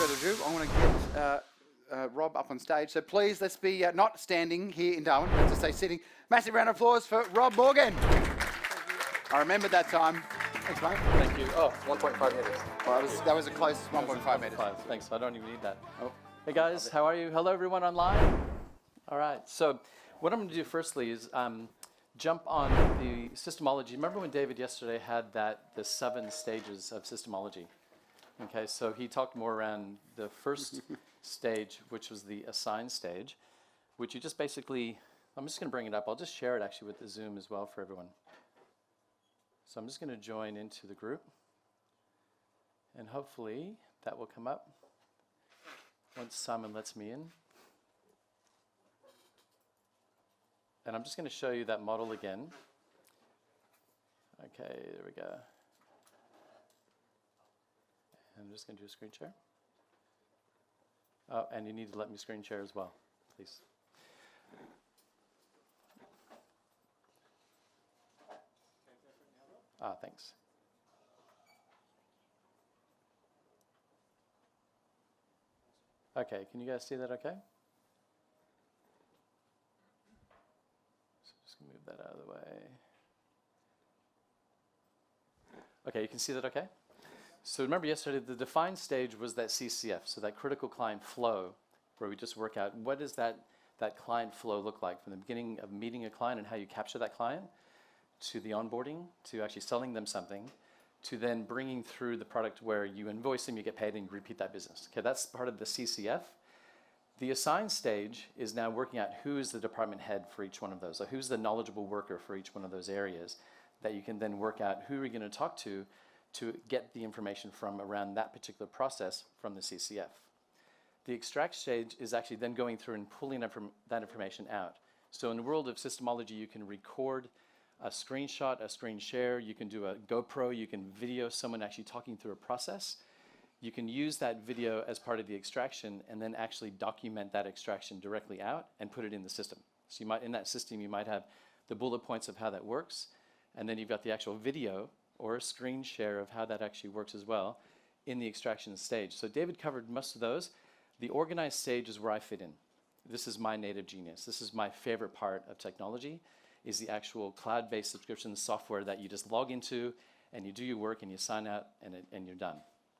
further ado, I want to get Rob up on stage. So please, let's be not standing here in Darwin, let's just say sitting. Massive round of applause for Rob Morgan. I remember that time. Thanks, mate. Thank you. Oh, 1.5 meters. Well, that was a close 1.5 meters. Thanks. I don't even need that. Oh. Hey guys, how are you? Hello everyone online. All right. So what I'm going to do firstly is jump on the systemology. Remember when David yesterday had the 7 stages of systemology? Okay, so he talked more around the first stage, which was the assign stage, which you just basically, I'm just going to bring it up. I'll just share it actually with the Zoom as well for everyone. So I'm just going to join into the group, and hopefully that will come up once Simon lets me in. And I'm just going to show you that model again. Okay, there we go. And I'm just going to do a screen share. Oh, and you need to let me screen share as well, please. Thanks. Okay, can you guys see that okay? So just move that out of the way. Okay, you can see that okay? So remember yesterday, the defined stage was that CCF, so that critical client flow, where we just work out what does that client flow look like from the beginning of meeting a client and how you capture that client, to the onboarding, to actually selling them something, to then bringing through the product where you invoice them, you get paid, and you repeat that business. Okay, that's part of the CCF. The assign stage is now working out who is the department head for each one of those, so who's the knowledgeable worker for each one of those areas, that you can then work out who are you going to talk to get the information from around that particular process from the CCF. The extract stage is actually then going through and pulling that information out. So in the world of systemology, you can record a screenshot, a screen share, you can do a GoPro, you can video someone actually talking through a process. You can use that video as part of the extraction and then actually document that extraction directly out and put it in the system. So you might, in that system, you might have the bullet points of how that works, and then you've got the actual video or a screen share of how that actually works as well in the extraction stage. So David covered most of those. The Organize stage is where I fit in. This is my native genius. This is my favorite part of technology, is the actual cloud-based subscription software that you just log into and you do your work and you sign out and you're done,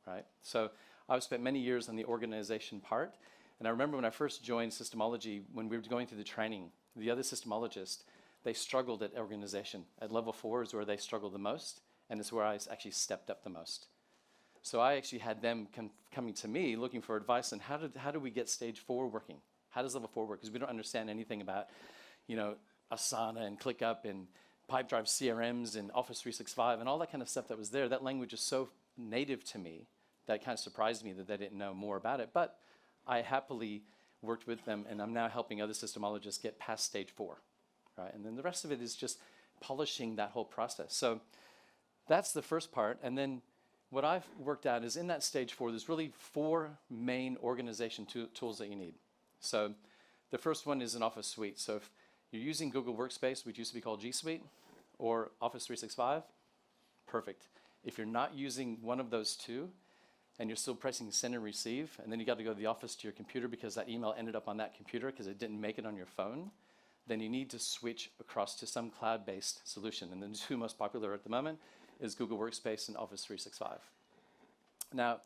right? So I've spent many years on the organization part, and I remember when I first joined systemology, when we were going through the training, the other systemologists, they struggled at organization. At level 4 is where they struggled the most, and it's where I actually stepped up the most. So I actually had them coming to me looking for advice on how do we get stage 4 working? How does level 4 work? Because we don't understand anything about, Asana and ClickUp and Pipedrive CRMs and Office 365 and all that kind of stuff that was there. That language is so native to me that it kind of surprised me that they didn't know more about it. But I happily worked with them, and I'm now helping other systemologists get past stage 4, right? And then the rest of it is just polishing that whole process. So that's the first part. And then what I've worked out is in that stage 4, there's really 4 main organization tools that you need. So the first one is an Office suite. So if you're using Google Workspace, which used to be called G Suite, or Office 365, perfect. If you're not using one of those 2, and you're still pressing send and receive, and then you got to go to the office to your computer because that email ended up on that computer because it didn't make it on your phone, then you need to switch across to some cloud-based solution. And the 2 most popular at the moment is Google Workspace and Office 365. Now,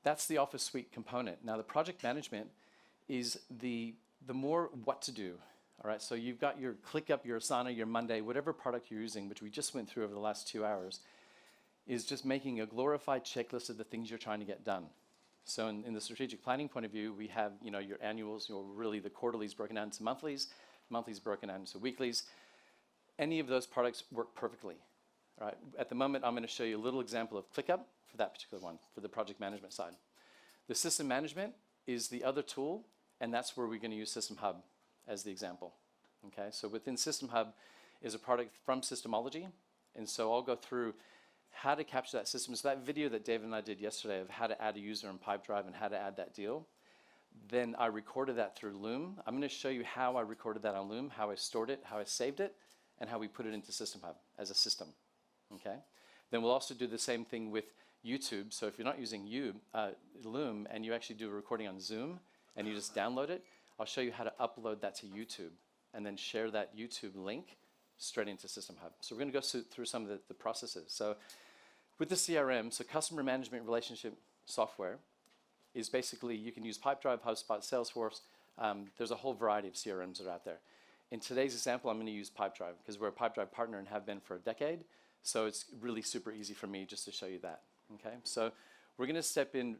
that's the Office suite component. Now, the project management is the more what to do. All right, so you've got your ClickUp, your Asana, your Monday, whatever product you're using, which we just went through over the last 2 hours, is just making a glorified checklist of the things you're trying to get done. So in the strategic planning point of view, we have your annuals, really the quarterlies broken down into monthlies broken down into weeklies. Any of those products work perfectly. All right, at the moment, I'm going to show you a little example of ClickUp for that particular one, for the project management side. The system management is the other tool, and that's where we're going to use System Hub as the example. Okay, so within System Hub is a product from Systemology, and so I'll go through how to capture that system. So that video that David and I did yesterday of how to add a user in Pipedrive and how to add that deal, then I recorded that through Loom. I'm going to show you how I recorded that on Loom, how I stored it, how I saved it, and how we put it into System Hub as a system. Okay, then we'll also do the same thing with YouTube. So if you're not using Loom and you actually do a recording on Zoom and you just download it, I'll show you how to upload that to YouTube and then share that YouTube link straight into System Hub. So we're going to go through some of the processes. So with the CRM, so customer management relationship software is basically, you can use Pipedrive, HubSpot, Salesforce. There's a whole variety of CRMs that are out there. In today's example, I'm going to use Pipedrive because we're a Pipedrive partner and have been for a decade. So it's really super easy for me just to show you that. Okay, so we're going to step in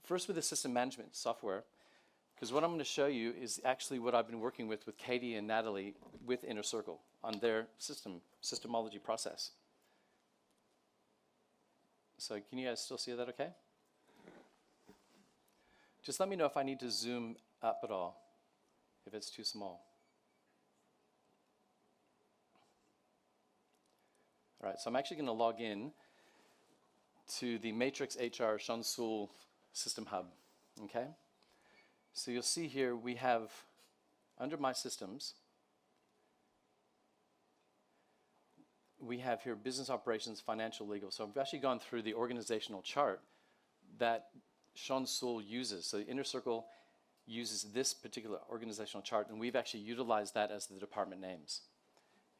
first with the system management software, because what I'm going to show you is actually what I've been working with Katie and Natalie with Inner Circle on their systemology process. So can you guys still see that okay? Just let me know if I need to zoom up at all, if it's too small. All right, so I'm actually going to log in to the Matrix HR Jenyns System Hub, okay? So you'll see here we have, under My Systems, we have here Business Operations, Financial, Legal. So I've actually gone through the organizational chart that Jenyns uses. So the Inner Circle uses this particular organizational chart, and we've actually utilized that as the department names.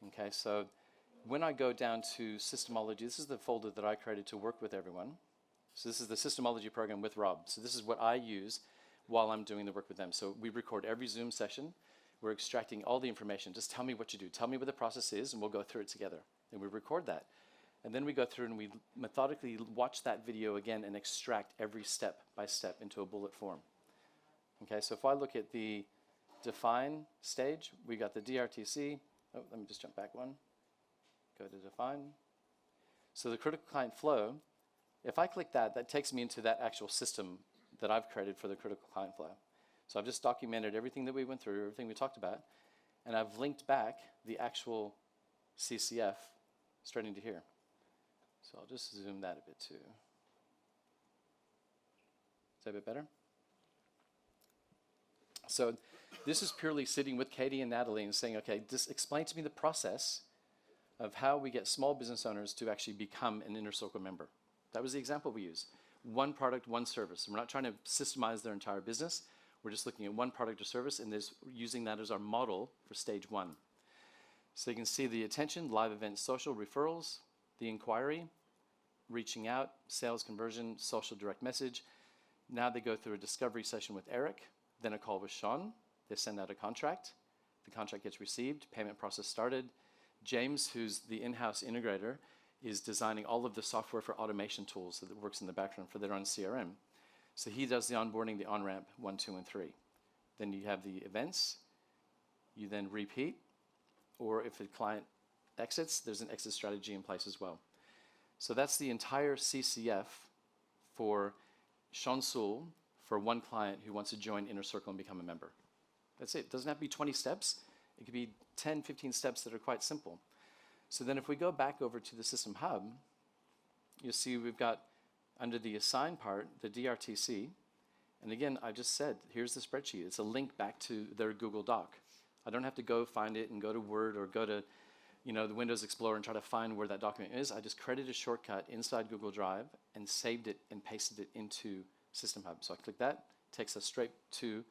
Okay, so when I go down to Systemology, this is the folder that I created to work with everyone. So this is the Systemology program with Rob. So this is what I use while I'm doing the work with them. So we record every Zoom session. We're extracting all the information. Just tell me what you do. Tell me what the process is, and we'll go through it together. And we record that. And then we go through and we methodically watch that video again and extract every step by step into a bullet form. Okay, so if I look at the define stage, we got the DRTC. Oh, let me just jump back one. Go to define. So the critical client flow, if I click that, that takes me into that actual system that I've created for the critical client flow. So I've just documented everything that we went through, everything we talked about, and I've linked back the actual CCF straight into here. So I'll just zoom that a bit too. Is that a bit better? So this is purely sitting with Katie and Natalie and saying, okay, just explain to me the process of how we get small business owners to actually become an Inner Circle member. That was the example we used. One product, one service. We're not trying to systemize their entire business. We're just looking at one product or service and using that as our model for stage one. So you can see the attention, live events, social, referrals, the inquiry, reaching out, sales conversion, social direct message. Now they go through a discovery session with Eric, then a call with Sean. They send out a contract. The contract gets received, payment process started. James, who's the in-house integrator, is designing all of the software for automation tools that works in the background for their own CRM. So he does the onboarding, the on-ramp 1, 2, and 3. Then you have the events. You then repeat, or if a client exits, there's an exit strategy in place as well. So that's the entire CCF for Jenyns for one client who wants to join Inner Circle and become a member. That's it. It doesn't have to be 20 steps. It could be 10, 15 steps that are quite simple. So then if we go back over to the System Hub, you'll see we've got under the assign part, the DRTC. And again, I just said, here's the spreadsheet. It's a link back to their Google Doc. I don't have to go find it and go to Word or go to the Windows Explorer and try to find where that document is. I just created a shortcut inside Google Drive and saved it and pasted it into System Hub. So I click that, takes us straight to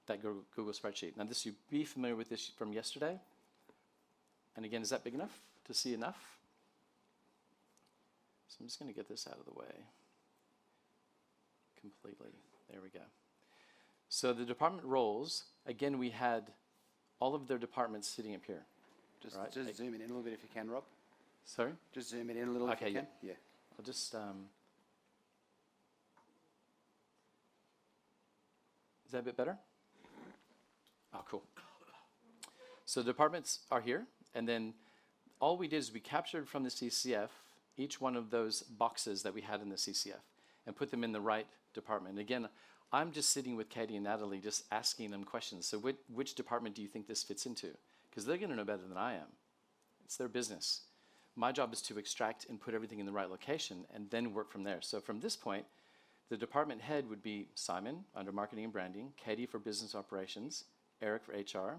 that Google spreadsheet. Now this, you'd be familiar with this from yesterday. And again, is that big enough to see enough? So I'm just going to get this out of the way completely. There we go. So the department roles, again, we had all of their departments sitting up here. Just right? zoom it in a little bit if you can, Rob. Sorry? Just zoom it in a little if you can. Yeah. I'll just... Is that a bit better? Oh, cool. So the departments are here, and then all we did is we captured from the CCF each one of those boxes that we had in the CCF and put them in the right department. Again, I'm just sitting with Katie and Natalie just asking them questions. So which department do you think this fits into? Because they're going to know better than I am. It's their business. My job is to extract and put everything in the right location and then work from there. So from this point, the department head would be Simon under marketing and branding, Katie for business operations, Eric for HR,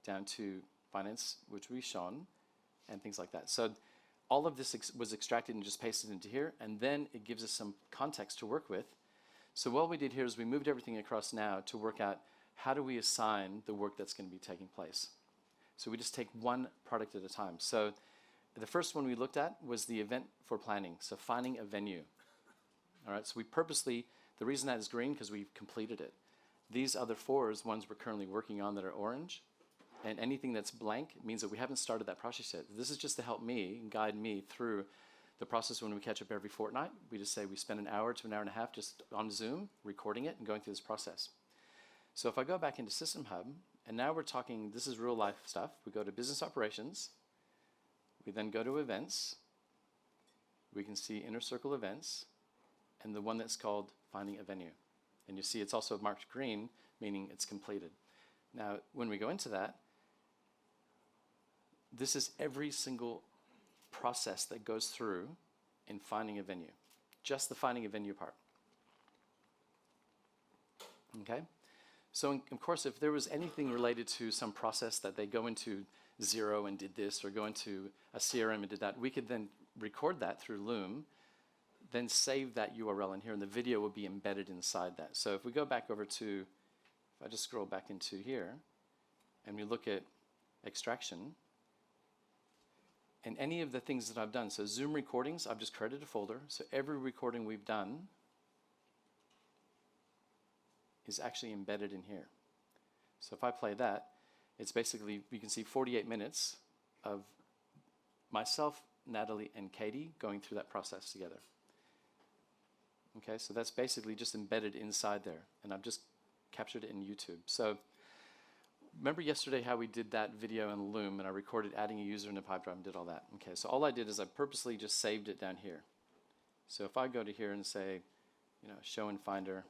down to finance, which would be Sean, and things like that. So all of this was extracted and just pasted into here, and then it gives us some context to work with. So what we did here is we moved everything across now to work out how do we assign the work that's going to be taking place. So we just take one product at a time. So the first one we looked at was the event for planning, so finding a venue. All right, so we purposely, the reason that is green, because we've completed it. These other 4 is ones we're currently working on that are orange, and anything that's blank means that we haven't started that process yet. This is just to help me and guide me through the process when we catch up every fortnight. We just say we spend an hour to an hour and a half just on Zoom, recording it and going through this process. So if I go back into System Hub, and now we're talking, this is real life stuff. We go to business operations. We then go to events. We can see inner circle events, and the one that's called finding a venue. And you see it's also marked green, meaning it's completed. Now, when we go into that, this is every single process that goes through in finding a venue. Just the finding a venue part. Okay? So, of course, if there was anything related to some process that they go into Xero and did this, or go into a CRM and did that, we could then record that through Loom, then save that URL in here, and the video will be embedded inside that. So if we go back over to, if I just scroll back into here, and we look at extraction, and any of the things that I've done, so Zoom recordings, I've just created a folder, so every recording we've done is actually embedded in here. So if I play that, it's basically, you can see 48 minutes of myself, Natalie, and Katie going through that process together. Okay, so that's basically just embedded inside there, and I've just captured it in YouTube. So remember yesterday how we did that video in Loom, and I recorded adding a user in a pipe drive and did all that? Okay, so all I did is I purposely just saved it down here. So if I go to here and say, show in Finder,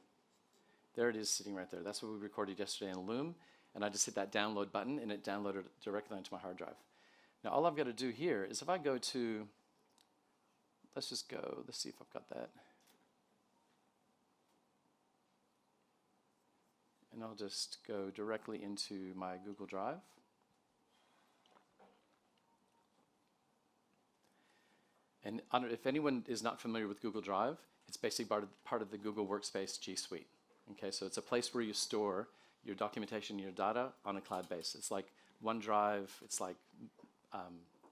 there it is sitting right there. That's what we recorded yesterday in Loom, and I just hit that download button, and it downloaded directly onto my hard drive. Now all I've got to do here is if I go to, let's see if I've got that. And I'll just go directly into my Google Drive. And if anyone is not familiar with Google Drive, it's basically part of the Google Workspace G Suite. Okay, so it's a place where you store your documentation, your data on a cloud base. It's like OneDrive, it's like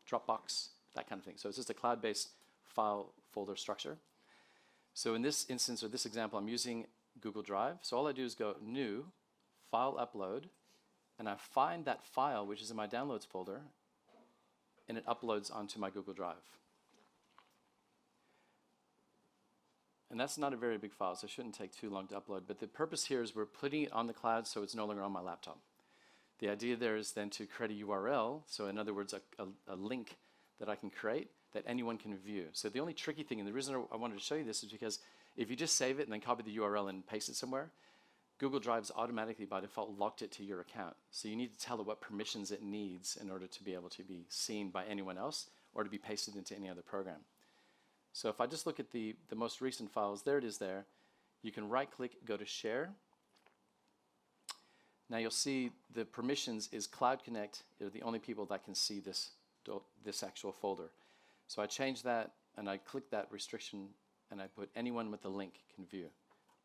Dropbox, that kind of thing. So it's just a cloud-based file folder structure. So in this instance, or this example, I'm using Google Drive. So all I do is go New, File Upload, and I find that file, which is in my Downloads folder, and it uploads onto my Google Drive. And that's not a very big file, so it shouldn't take too long to upload. But the purpose here is we're putting it on the cloud so it's no longer on my laptop. The idea there is then to create a URL, so in other words, a link that I can create that anyone can view. So the only tricky thing, and the reason I wanted to show you this is because if you just save it and then copy the URL and paste it somewhere, Google Drive's automatically by default locked it to your account. So you need to tell it what permissions it needs in order to be able to be seen by anyone else or to be pasted into any other program. So if I just look at the most recent files, there it is there. You can right-click, go to Share. Now you'll see the permissions is Cloud Connect. They're the only people that can see this actual folder. So I change that, and I click that restriction, and I put anyone with the link can view.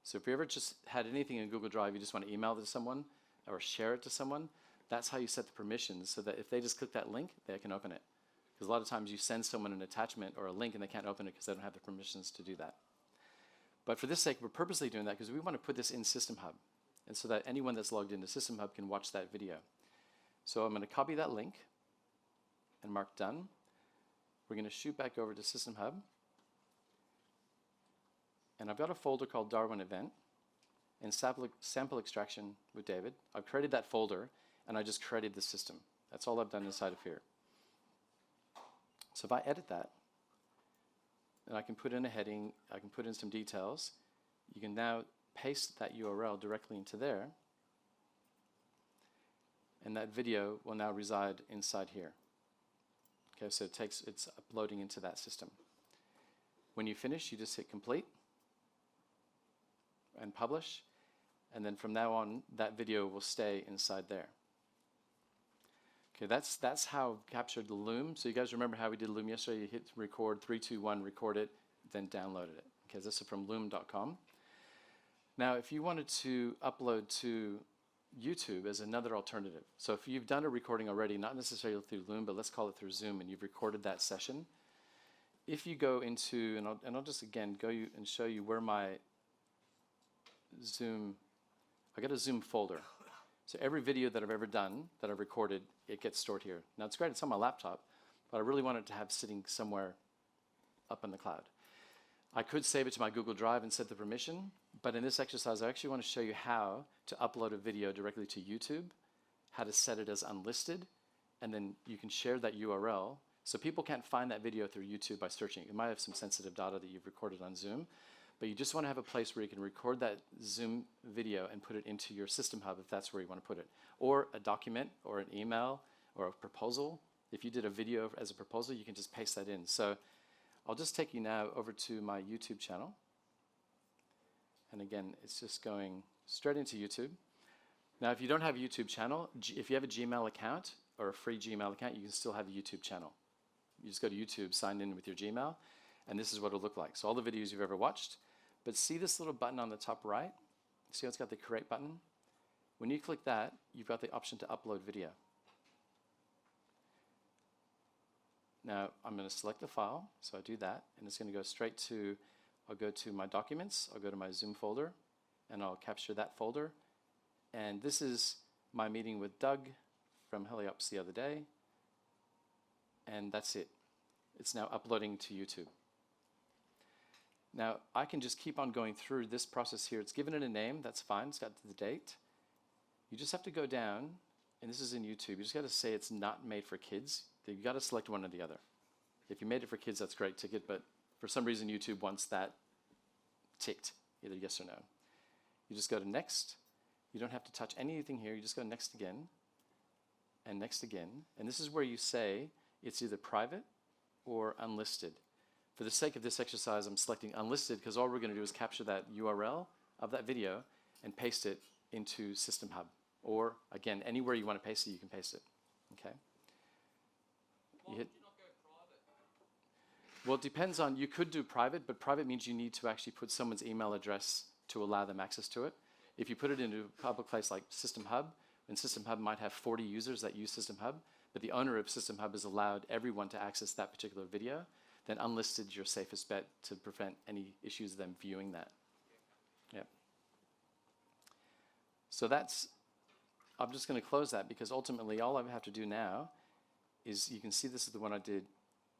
So if you ever just had anything in Google Drive, you just want to email it to someone or share it to someone, that's how you set the permissions so that if they just click that link, they can open it. Because a lot of times you send someone an attachment or a link and they can't open it because they don't have the permissions to do that. But for this sake, we're purposely doing that because we want to put this in System Hub, and so that anyone that's logged into System Hub can watch that video. So I'm going to copy that link and mark Done. We're going to shoot back over to System Hub. And I've got a folder called Darwin Event and sample extraction with David. I've created that folder, and I just created the system. That's all I've done inside of here. So if I edit that, and I can put in a heading, I can put in some details, you can now paste that URL directly into there, and that video will now reside inside here. Okay, so it's uploading into that system. When you finish, you just hit complete and publish, and then from now on, that video will stay inside there. Okay, that's how I've captured the loom. So you guys remember how we did loom yesterday? You hit record, 3, 2, 1, record it, then downloaded it. Okay, this is from loom.com. Now, if you wanted to upload to YouTube as another alternative, so if you've done a recording already, not necessarily through Loom, but let's call it through Zoom, and you've recorded that session, if you go into, and I'll just again go and show you where my Zoom, I got a Zoom folder. So every video that I've ever done, that I've recorded, it gets stored here. Now it's great, it's on my laptop, but I really want it to have sitting somewhere up in the cloud. I could save it to my Google Drive and set the permission, but in this exercise, I actually want to show you how to upload a video directly to YouTube, how to set it as unlisted, and then you can share that URL. So people can't find that video through YouTube by searching. You might have some sensitive data that you've recorded on Zoom, but you just want to have a place where you can record that Zoom video and put it into your System Hub if that's where you want to put it. Or a document, or an email, or a proposal. If you did a video as a proposal, you can just paste that in. So I'll just take you now over to my YouTube channel. And again, it's just going straight into YouTube. Now, if you don't have a YouTube channel, if you have a Gmail account or a free Gmail account, you can still have a YouTube channel. You just go to YouTube, sign in with your Gmail, and this is what it'll look like. So all the videos you've ever watched, but see this little button on the top right? See how it's got the Create button? When you click that, you've got the option to upload video. Now, I'm going to select the file, so I do that, and it's going to go straight to, I'll go to my documents, I'll go to my Zoom folder, and I'll capture that folder. And this is my meeting with Doug from Heliops the other day, and that's it. It's now uploading to YouTube. Now, I can just keep on going through this process here. It's given it a name, that's fine, it's got the date. You just have to go down, and this is in YouTube, you just got to say it's not made for kids. You've got to select one or the other. If you made it for kids, that's great, tick it, but for some reason YouTube wants that ticked, either yes or no. You just go to next. You don't have to touch anything here, you just go next again, and next again, and this is where you say it's either private or unlisted. For the sake of this exercise, I'm selecting unlisted because all we're going to do is capture that URL of that video and paste it into System Hub. Or, again, anywhere you want to paste it, you can paste it. Okay? Why would you not go private? Well, it depends on, you could do private, but private means you need to actually put someone's email address to allow them access to it. If you put it into a public place like System Hub, and System Hub might have 40 users that use System Hub, but the owner of System Hub has allowed everyone to access that particular video, then unlisted is your safest bet to prevent any issues of them viewing that. Yeah. So that's, I'm just going to close that because ultimately all I have to do now is, you can see this is the one I did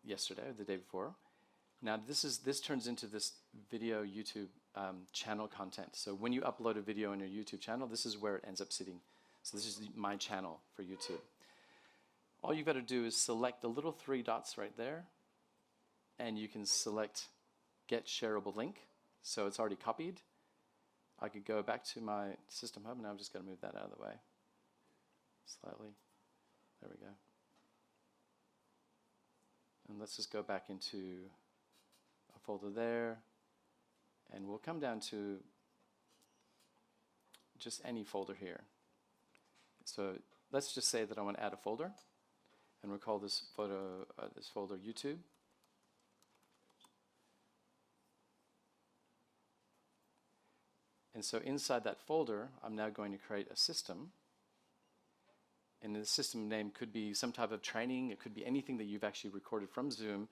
yesterday or the day before. Now this turns into this video YouTube channel content. So when you upload a video on your YouTube channel, this is where it ends up sitting. So this is my channel for YouTube. All you've got to do is select the little 3 dots right there, and you can select Get Shareable Link. So it's already copied. I could go back to my System Hub, and I'm just going to move that out of the way slightly. There we go. And let's just go back into a folder there, and we'll come down to just any folder here. So let's just say that I want to add a folder, and we'll call this folder YouTube. And so inside that folder, I'm now going to create a system. And the system name could be some type of training. It could be anything that you've actually recorded from Zoom,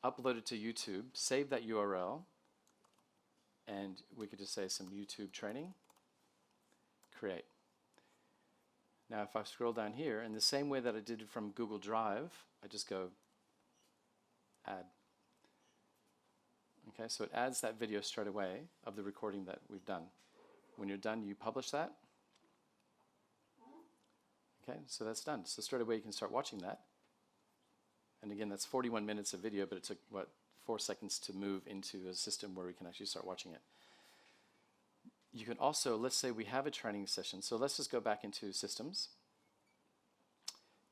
upload it to YouTube, save that URL, and we could just say some YouTube training, create. Now if I scroll down here, in the same way that I did it from Google Drive, I just go add. Okay, so it adds that video straight away of the recording that we've done. When you're done, you publish that. Okay, so that's done. So straight away you can start watching that. And again, that's 41 minutes of video, but it took, 4 seconds to move into a system where we can actually start watching it. You can also, let's say we have a training session. So let's just go back into systems.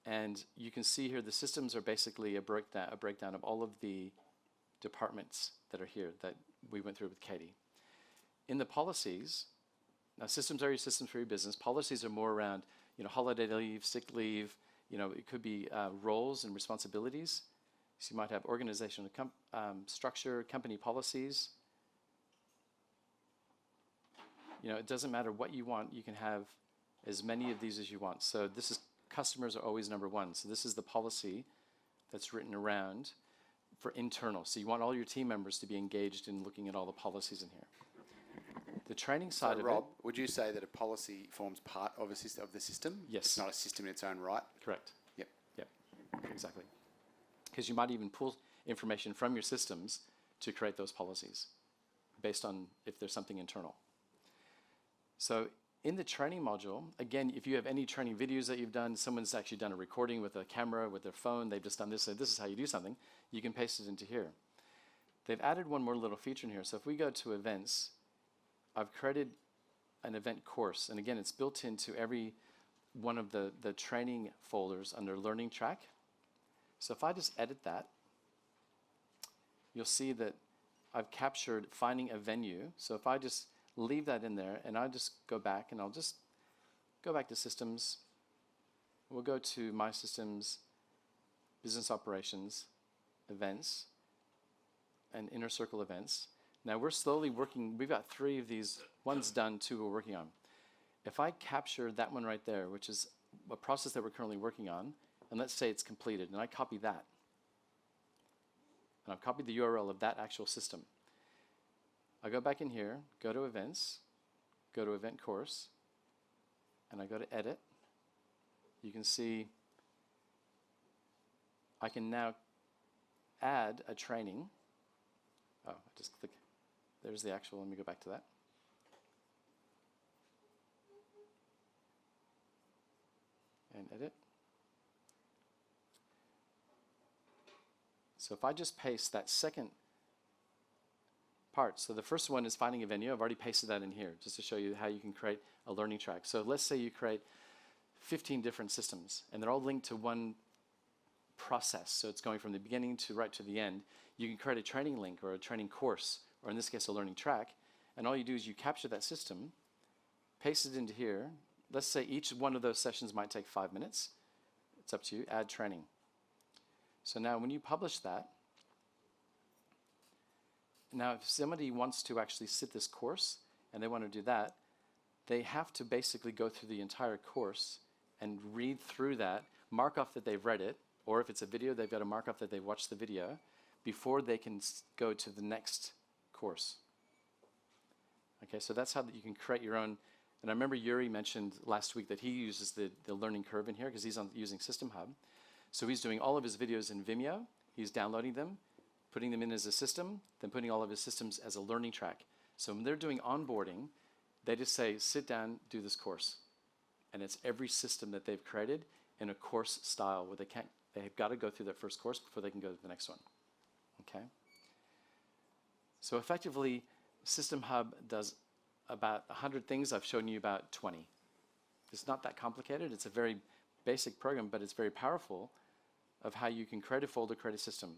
And you can see here the systems are basically a breakdown of all of the departments that are here that we went through with Katie. In the policies, now systems are your systems for your business. Policies are more around, holiday leave, sick leave, it could be roles and responsibilities. So you might have organizational structure, company policies. It doesn't matter what you want. You can have as many of these as you want. So this is customers are always number one. So this is the policy that's written around for internal. So you want all your team members to be engaged in looking at all the policies in here. The training side So of Rob, it. would you say that a policy forms part of of the system? Yes. It's not a system in its own right? Correct. Yep. Yep. Exactly. Because you might even pull information from your systems to create those policies based on if there's something internal. So in the training module, again, if you have any training videos that you've done, someone's actually done a recording with a camera, with their phone, they've just done this, so this is how you do something, you can paste it into here. They've added one more little feature in here. So if we go to events, I've created an event course. And again, it's built into every one of the training folders under learning track. So if I just edit that, you'll see that I've captured finding a venue. So if I just leave that in there and I just go back, and I'll just go back to systems. We'll go to my systems, business operations, events, and inner circle events. Now we're slowly working, we've got 3 of these, one's done, 2 we're working on. If I capture that one right there, which is a process that we're currently working on, and let's say it's completed, and I copy that, and I've copied the URL of that actual system. I go back in here, go to events, go to event course, and I go to edit. You can see I can now add a training. Oh, I just click. There's the actual, let me go back to that. And edit. So if I just paste that second part, so the first one is finding a venue. I've already pasted that in here just to show you how you can create a learning track. So let's say you create 15 different systems and they're all linked to one process. So it's going from the beginning to right to the end. You can create a training link or a training course, or in this case a learning track, and all you do is you capture that system, paste it into here. Let's say each one of those sessions might take 5 minutes. It's up to you. Add training. So now when you publish that, now if somebody wants to actually sit this course and they want to do that, they have to basically go through the entire course and read through that, mark off that they've read it, or if it's a video, they've got to mark off that they've watched the video before they can go to the next course. Okay, so that's how that you can create your own. And I remember Yuri mentioned last week that he uses the learning curve in here because he's using System Hub. So he's doing all of his videos in Vimeo. He's downloading them, putting them in as a system, then putting all of his systems as a learning track. So when they're doing onboarding, they just say, sit down, do this course. And it's every system that they've created in a course style where they've got to go through that first course before they can go to the next one. Okay? So effectively, System Hub does about 100 things. I've shown you about 20. It's not that complicated. It's a very basic program, but it's very powerful of how you can create a folder, create a system,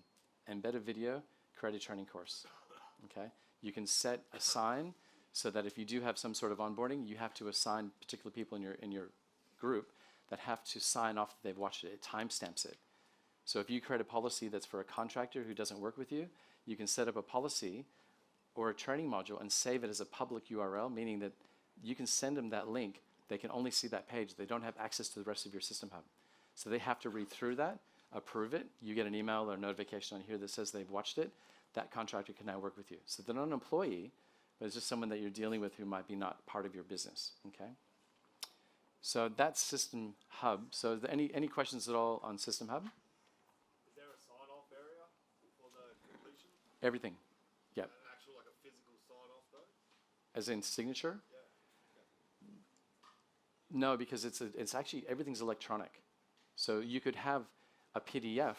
embed a video, create a training course. Okay? You can assign so that if you do have some sort of onboarding, you have to assign particular people in your group that have to sign off that they've watched it. It timestamps it. So if you create a policy that's for a contractor who doesn't work with you, you can set up a policy or a training module and save it as a public URL, meaning that you can send them that link. They can only see that page. They don't have access to the rest of your System Hub. So they have to read through that, approve it. You get an email or a notification on here that says they've watched it. That contractor can now work with you. So they're not an employee, but it's just someone that you're dealing with who might be not part of your business. Okay? So that's System Hub. So is there any questions at all on System Hub? Is there a sign-off area for the completion? Everything. Yep. An actual, like a physical sign-off though? As in signature? Yeah. No, because it's actually, everything's electronic. So you could have a PDF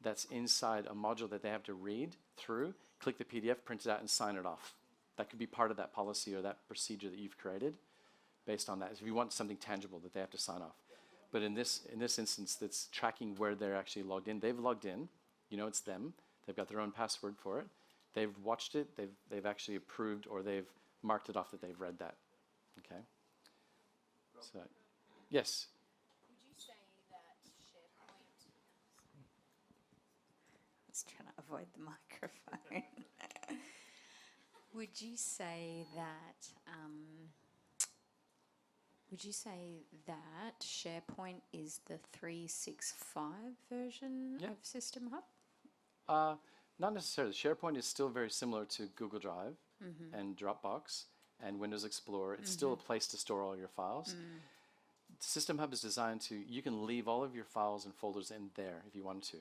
that's inside a module that they have to read through, click the PDF, print it out, and sign it off. That could be part of that policy or that procedure that you've created based on that. If you want something tangible that they have to sign off. But in this instance, that's tracking where they're actually logged in. They've logged in. You know it's them. They've got their own password for it. They've watched it. They've actually approved or they've marked it off that they've read that. Okay? So, yes? Would you say that avoid the microphone. Would you say that SharePoint is the 365 version Yeah. of System Hub? Not necessarily. SharePoint is still very similar to Google Drive and Dropbox and Windows Explorer. It's still a place to store all your files. System Hub is designed to, you can leave all of your files and folders in there if you want to,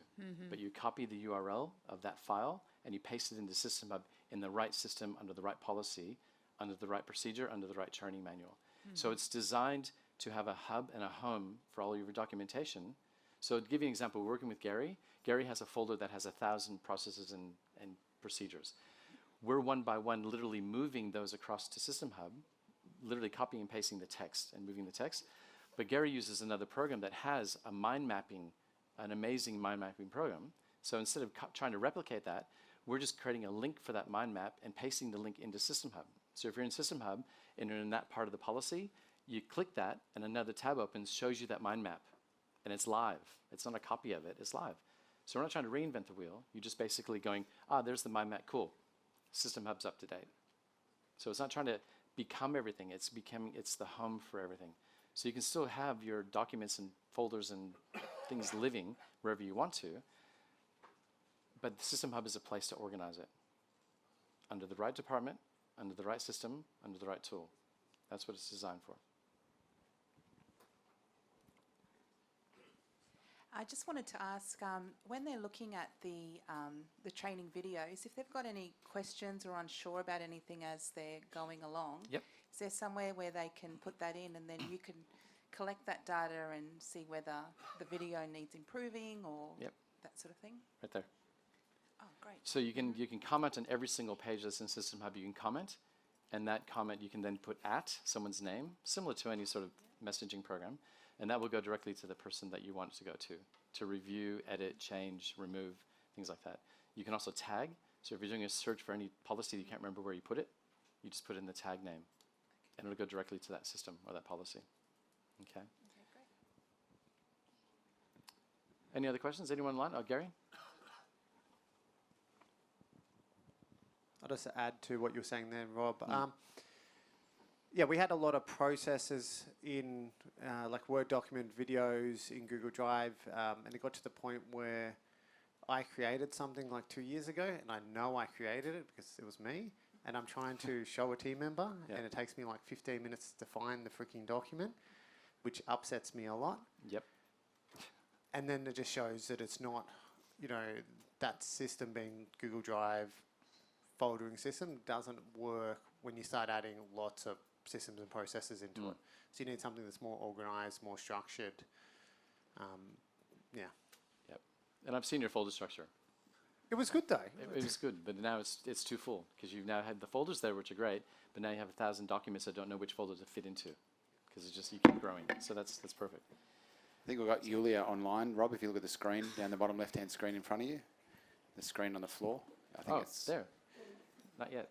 but you copy the URL of that file and you paste it into System Hub in the right system, under the right policy, under the right procedure, under the right training manual. So it's designed to have a hub and a home for all of your documentation. So to give you an example, we're working with Gary. Gary has a folder that has 1,000 processes and procedures. We're one by one literally moving those across to System Hub, literally copying and pasting the text and moving the text. But Gary uses another program that has a mind mapping, an amazing mind mapping program. So instead of trying to replicate that, we're just creating a link for that mind map and pasting the link into System Hub. So if you're in System Hub and you're in that part of the policy, you click that and another tab opens, shows you that mind map. And it's live. It's not a copy of it, it's live. So we're not trying to reinvent the wheel. You're just basically going, there's the mind map, cool. System Hub's up to date. So it's not trying to become everything, it's the home for everything. So you can still have your documents and folders and things living wherever you want to, but the System Hub is a place to organize it. Under the right department, under the right system, under the right tool. That's what it's designed for. I just wanted to ask, when they're looking at the training videos, if they've got any questions or unsure about anything as they're going along, Yep. is there somewhere where they can put that in and then you can collect that data and see whether the video needs improving or Yep. that sort of thing? Right there. Oh, great. So you can comment on every single page that's in System Hub. You can comment, and that comment you can then put at someone's name, similar to any sort of messaging program, and that will go directly to the person that you want it to go to review, edit, change, remove, things like that. You can also tag. So if you're doing a search for any policy that you can't remember where you put it, you just put in the tag name, and it'll go directly to that system or that policy. Okay. Okay, great. Any other questions? Anyone online? Oh, Gary? I'll just add to what you were saying there, Rob. Yeah, we had a lot of processes in like Word document videos in Google Drive, and it got to the point where I created something like 2 years ago, and I know I created it because it was me, and I'm trying to show a team member, and it takes me like 15 minutes to find the freaking document, which upsets me a lot. Yep. And then it just shows that it's not, that system being Google Drive foldering system doesn't work when you start adding lots of systems and processes into it. So you need something that's more organized, more structured. Yeah. Yep. And I've seen your folder structure. It was good though. It was good, but now it's too full because you've now had the folders there, which are great, but now you have 1,000 documents that don't know which folder to fit into because it's just you keep growing. So that's perfect. I think we've got Yulia online. Rob, if you look at the screen, down the bottom left-hand screen in front of you, the screen on the floor. I think it's there. Not yet.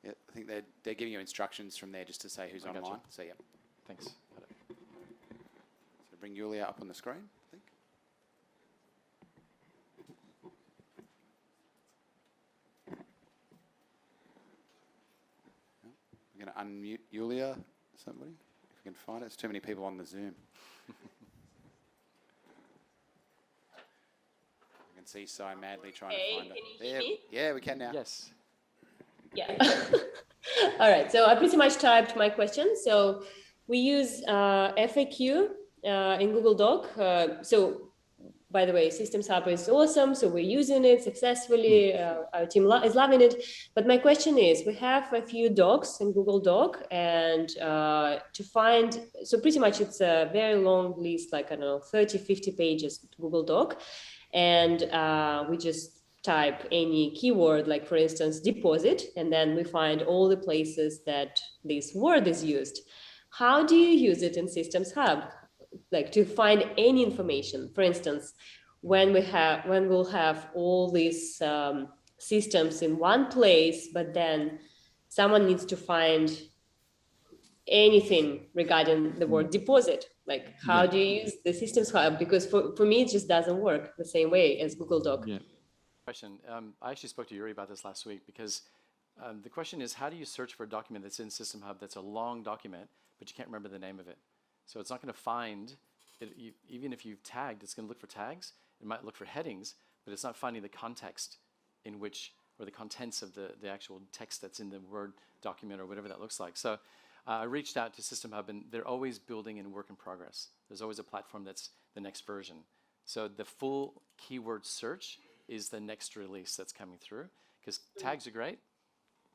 Yeah, I think they're giving you instructions from there just to say who's I gotcha. online. So, yeah. Thanks. Got it. So bring Yulia up on the screen, I think. We're going to unmute Yulia, somebody, if we can find it. There's too many people on the Zoom. I can see Si madly trying to find it. Can you hear me? Yeah, we can now. Yes. Yeah. All right. So I pretty much typed my question. So we use FAQ in Google Doc. So by the way, Systems Hub is awesome. So we're using it successfully. Our team is loving it. But my question is, we have a few docs in Google Doc, and to find, so pretty much it's a very long list, like, I don't know, 30, 50 pages Google Doc. And we just type any keyword, like for instance, deposit, and then we find all the places that this word is used. How do you use it in Systems Hub? Like to find any information, for instance, when we'll have all these systems in one place, but then someone needs to find anything regarding the word deposit. Like, how do you use the Systems Hub? Because for me, it just doesn't work the same way as Google Doc. Yeah. Question. I actually spoke to Yuri about this last week because the question is, how do you search for a document that's in System Hub that's a long document, but you can't remember the name of it? So it's not going to find, even if you've tagged, it's going to look for tags. It might look for headings, but it's not finding the context in which, or the contents of the actual text that's in the Word document or whatever that looks like. So I reached out to System Hub, and they're always building in work in progress. There's always a platform that's the next version. So the full keyword search is the next release that's coming through, because tags are great,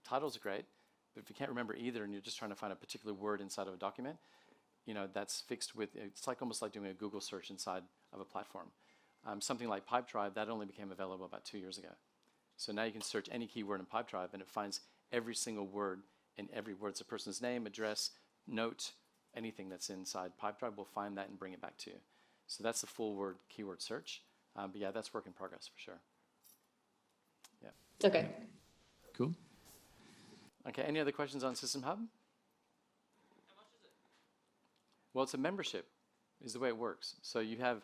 titles are great, but if you can't remember either and you're just trying to find a particular word inside of a document, that's fixed with, it's like almost like doing a Google search inside of a platform. Something like Pipedrive, that only became available about 2 years ago. So now you can search any keyword in Pipedrive and it finds every single word, and every word, it's a person's name, address, note, anything that's inside Pipedrive will find that and bring it back to you. So that's the full word keyword search. But yeah, that's work in progress for sure. Yeah. Okay. Cool. Okay, any other questions on System Hub? How much is it? Well, it's a membership, is the way it works. So you have,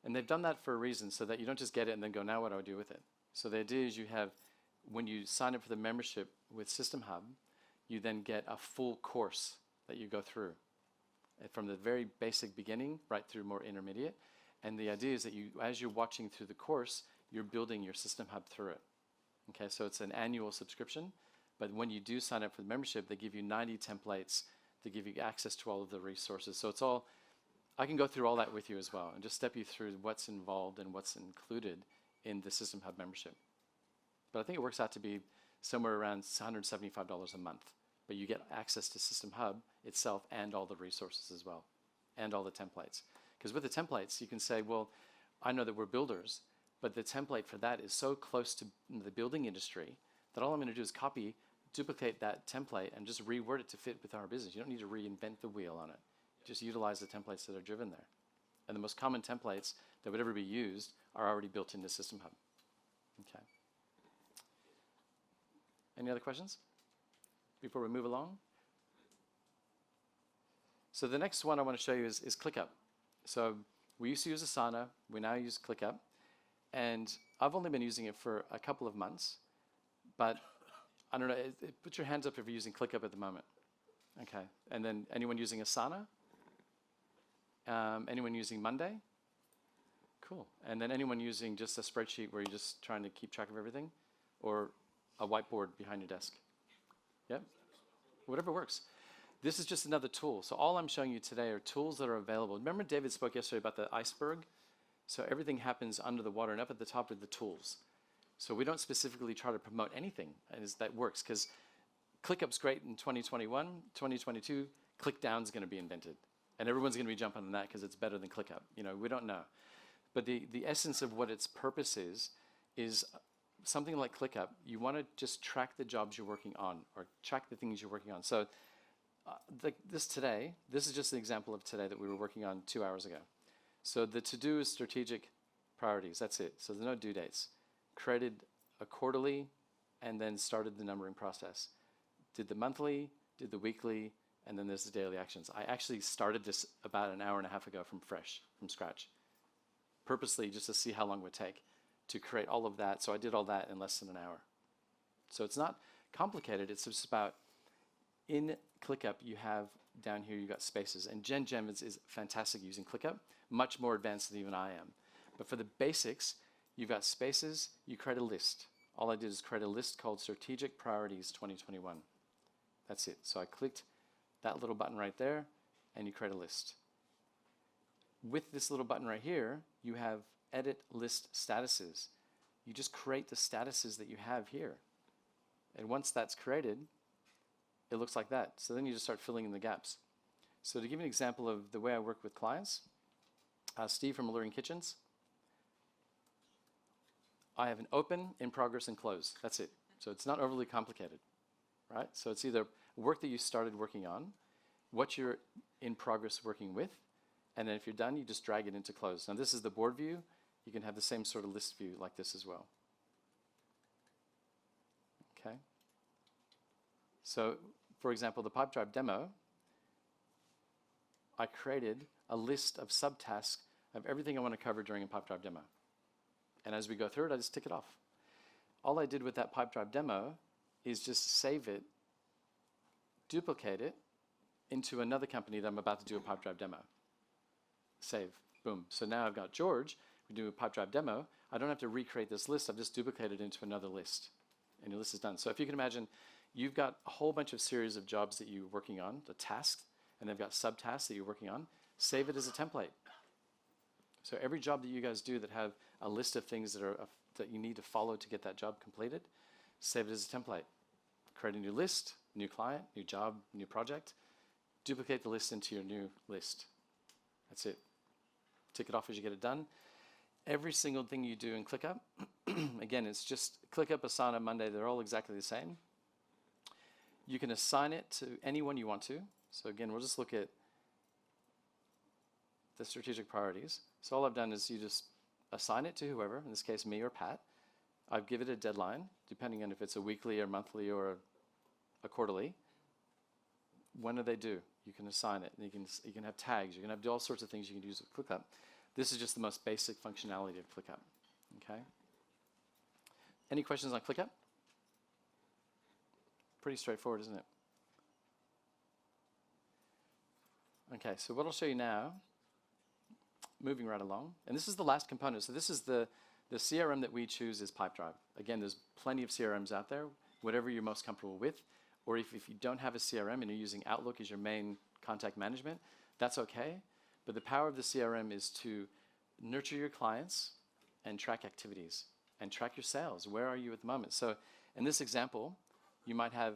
and they've done that for a reason, so that you don't just get it and then go, now what do I do with it? So the idea is you have, when you sign up for the membership with System Hub, you then get a full course that you go through from the very basic beginning right through more intermediate. And the idea is that you, as you're watching through the course, you're building your System Hub through it. Okay, so it's an annual subscription, but when you do sign up for the membership, they give you 90 templates to give you access to all of the resources. So it's all, I can go through all that with you as well and just step you through what's involved and what's included in the System Hub membership. But I think it works out to be somewhere around $175 a month. But you get access to System Hub itself and all the resources as well, and all the templates. Because with the templates, you can say, well, I know that we're builders, but the template for that is so close to the building industry that all I'm going to do is copy, duplicate that template, and just reword it to fit with our business. You don't need to reinvent the wheel on it. Just utilize the templates that are driven there. And the most common templates that would ever be used are already built into System Hub. Okay. Any other questions before we move along? So the next one I want to show you is ClickUp. So we used to use Asana, we now use ClickUp, and I've only been using it for a couple of months, but I don't know, put your hands up if you're using ClickUp at the moment. Okay, and then anyone using Asana? Anyone using Monday? Cool, and then anyone using just a spreadsheet where you're just trying to keep track of everything? Or a whiteboard behind your desk? Yep, whatever works. This is just another tool. So all I'm showing you today are tools that are available. Remember David spoke yesterday about the iceberg? So everything happens under the water, and up at the top are the tools. So we don't specifically try to promote anything that works, because ClickUp's great in 2021, 2022, ClickDown's going to be invented. And everyone's going to be jumping on that because it's better than ClickUp. We don't know. But the essence of what its purpose is something like ClickUp. You want to just track the jobs you're working on, or track the things you're working on. So this is just an example of today that we were working on 2 hours ago. So the to-do is strategic priorities. That's it. So there's no due dates. Created a quarterly and then started the numbering process. Did the monthly, did the weekly, and then there's the daily actions. I actually started this about an hour and a half ago from scratch, purposely just to see how long it would take to create all of that. So I did all that in less than an hour. So it's not complicated. It's just about, in ClickUp, you have down here, you got spaces. And Jenyns is fantastic using ClickUp, much more advanced than even I am. But for the basics, you've got spaces, you create a list. All I did is create a list called Strategic Priorities 2021. That's it. So I clicked that little button right there, and you create a list. With this little button right here, you have Edit List Statuses. You just create the statuses that you have here. And once that's created, it looks like that. So then you just start filling in the gaps. So to give you an example of the way I work with clients, Steve from Alluring Kitchens, I have an open, in progress, and close. That's it. So it's not overly complicated, right? So it's either work that you started working on, what you're in progress working with, and then if you're done, you just drag it into close. Now this is the board view. You can have the same sort of list view like this as well. Okay. So, for example, the Pipedrive demo, I created a list of subtasks of everything I want to cover during a Pipedrive demo. And as we go through it, I just tick it off. All I did with that Pipedrive demo is just save it, duplicate it into another company that I'm about to do a Pipedrive demo. Save, boom. So now I've got George, we do a Pipedrive demo. I don't have to recreate this list, I've just duplicated it into another list. And your list is done. So if you can imagine, you've got a whole bunch of series of jobs that you're working on, the tasks, and they've got subtasks that you're working on. Save it as a template. So every job that you guys do that have a list of things that that you need to follow to get that job completed, save it as a template. Create a new list, new client, new job, new project. Duplicate the list into your new list. That's it. Tick it off as you get it done. Every single thing you do in ClickUp, again, it's just ClickUp, Asana, Monday, they're all exactly the same. You can assign it to anyone you want to. So again, we'll just look at the strategic priorities. So all I've done is you just assign it to whoever, in this case me or Pat. I've given it a deadline, depending on if it's a weekly or monthly or a quarterly. When do they due? You can assign it. And you can have tags. You can have all sorts of things you can use with ClickUp. This is just the most basic functionality of ClickUp. Okay. Any questions on ClickUp? Pretty straightforward, isn't it? Okay, so what I'll show you now, moving right along, and this is the last component. So this is the CRM that we choose is Pipedrive. Again, there's plenty of CRMs out there, whatever you're most comfortable with. Or if you don't have a CRM and you're using Outlook as your main contact management, that's okay. But the power of the CRM is to nurture your clients and track activities and track your sales. Where are you at the moment? So in this example, you might have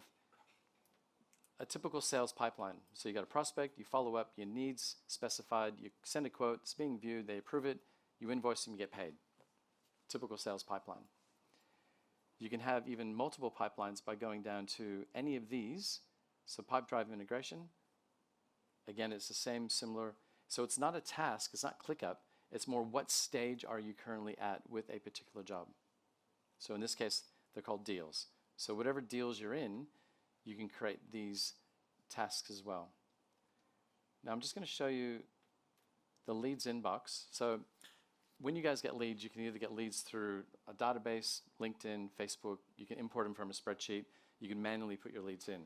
a typical sales pipeline. So you got a prospect, you follow up, your needs specified, you send a quote, it's being viewed, they approve it, you invoice them, you get paid. Typical sales pipeline. You can have even multiple pipelines by going down to any of these. So Pipedrive integration, again, it's the same, similar. So it's not a task, it's not ClickUp, it's more what stage are you currently at with a particular job. So in this case, they're called deals. So whatever deals you're in, you can create these tasks as well. Now I'm just going to show you the leads inbox. So when you guys get leads, you can either get leads through a database, LinkedIn, Facebook. You can import them from a spreadsheet. You can manually put your leads in.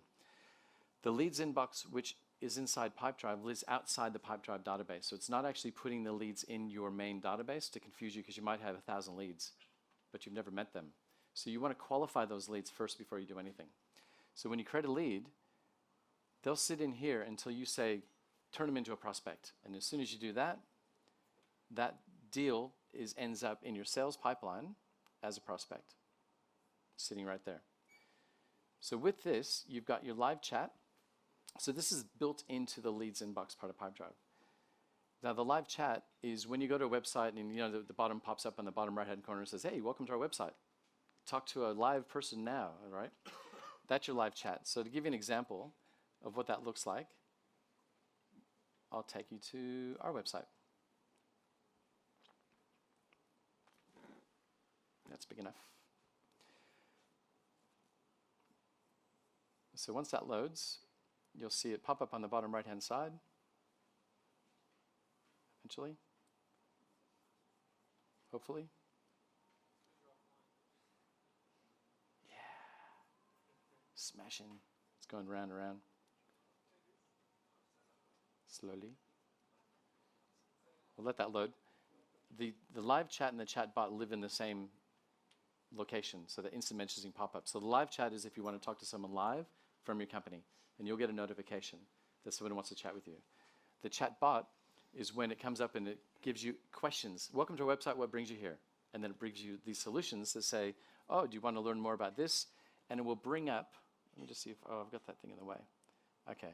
The leads inbox, which is inside Pipedrive, lives outside the Pipedrive database. So it's not actually putting the leads in your main database to confuse you, because you might have 1,000 leads, but you've never met them. So you want to qualify those leads first before you do anything. So when you create a lead, they'll sit in here until you say, turn them into a prospect. And as soon as you do that, that deal ends up in your sales pipeline as a prospect, sitting right there. So with this, you've got your live chat. So this is built into the leads inbox part of Pipedrive. Now the live chat is when you go to a website and the bottom pops up on the bottom right-hand corner and says, hey, welcome to our website. Talk to a live person now, all right? That's your live chat. So to give you an example of what that looks like, I'll take you to our website. That's big enough. So once that loads, you'll see it pop up on the bottom right-hand side, eventually, hopefully. Yeah, smashing. It's going round and round. Slowly. We'll let that load. The live chat and the chat bot live in the same location, so the instant messaging pop up. So the live chat is if you want to talk to someone live from your company, and you'll get a notification that someone wants to chat with you. The chat bot is when it comes up and it gives you questions. Welcome to our website, what brings you here? And then it brings you these solutions that say, oh, do you want to learn more about this? And it will bring up, let me just see if, oh, I've got that thing in the way. Okay.